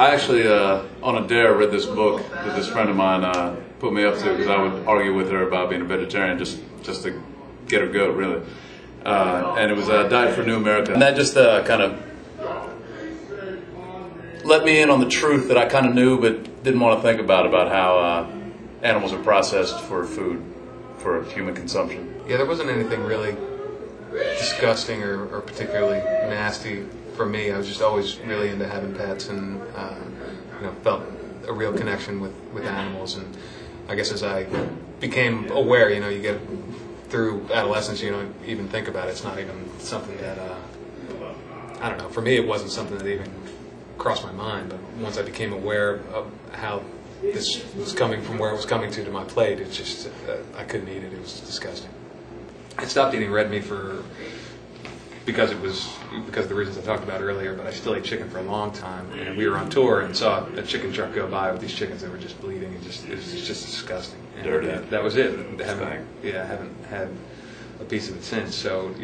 I actually, on a dare, read this book that this friend of mine put me up to because I would argue with her about being a vegetarian just to get her goat, really. And it was Diet for New America. And that just kind of let me in on the truth that I kind of knew but didn't want to think about how animals are processed for food, for human consumption. Yeah, there wasn't anything really disgusting or particularly nasty for me. I was just always really into having pets and felt a real connection with animals. And I guess as I became aware, you get through adolescence, you don't even think about it. It's not even something that, I don't know, for me it wasn't something that even crossed my mind. But once I became aware of how this was coming from where it was coming to my plate, it's just, I couldn't eat it. It was disgusting. I stopped eating red meat because of the reasons I talked about earlier, but I still ate chicken for a long time. And we were on tour and saw a chicken truck go by with these chickens that were just bleeding, and it was just disgusting. And dirty. That was it. I haven't had a piece of it since. So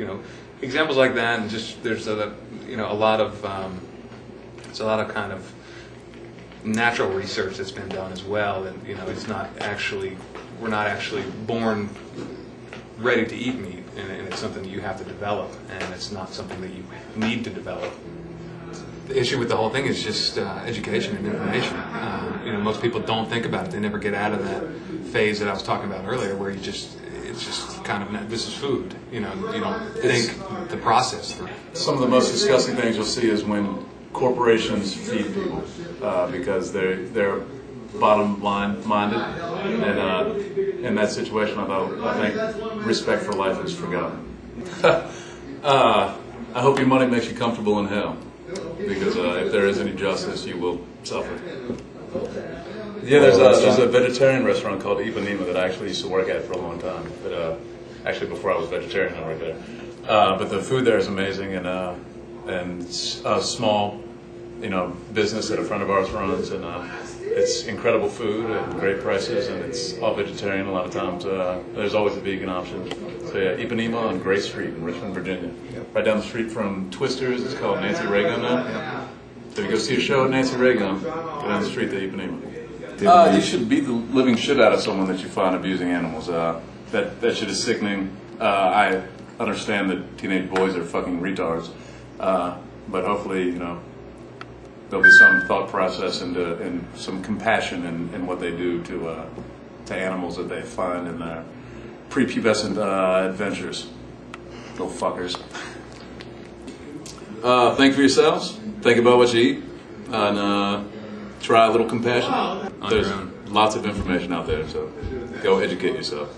examples like that, and just there's a lot of kind of natural research that's been done as well. And we're not actually born ready to eat meat, and it's something that you have to develop, and it's not something that you need to develop. The issue with the whole thing is just education and information. Most people don't think about it. They never get out of that phase that I was talking about earlier, where it's just kind of, this is food. You don't think the process through. Some of the most disgusting things you'll see is when corporations feed people because they're bottom line minded, and in that situation, I think respect for life is forgotten. I hope your money makes you comfortable in hell, because if there is any justice, you will suffer. Yeah, there's a vegetarian restaurant called Ipanema that I actually used to work at for a long time. But actually, before I was vegetarian, I worked there. But the food there is amazing, and a small, business that a friend of ours runs, and it's incredible food and great prices, and it's all vegetarian. A lot of times, there's always a vegan option. So yeah, Ipanema on Gray Street in Richmond, Virginia, right down the street from Twisters. It's called Nancy Reagan now. So if you go see a show at Nancy Reagan, go down the street to Ipanema. You should beat the living shit out of someone that you find abusing animals. That shit is sickening. I understand that teenage boys are fucking retards, but hopefully, there'll be some thought process and some compassion in what they do to animals that they find in their prepubescent adventures. Little fuckers. Think for yourselves. Think about what you eat, and try a little compassion. There's lots of information out there, so go educate yourself.